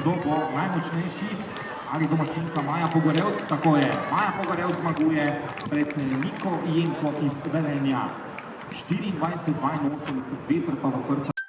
Kdo bo najmočnejši? Ali domačinka Maja Pogorevc? Tako je, Maja Pogorevc zmaguje pred Niko Jenko iz Velenja. 24-82 veter pa v prsa.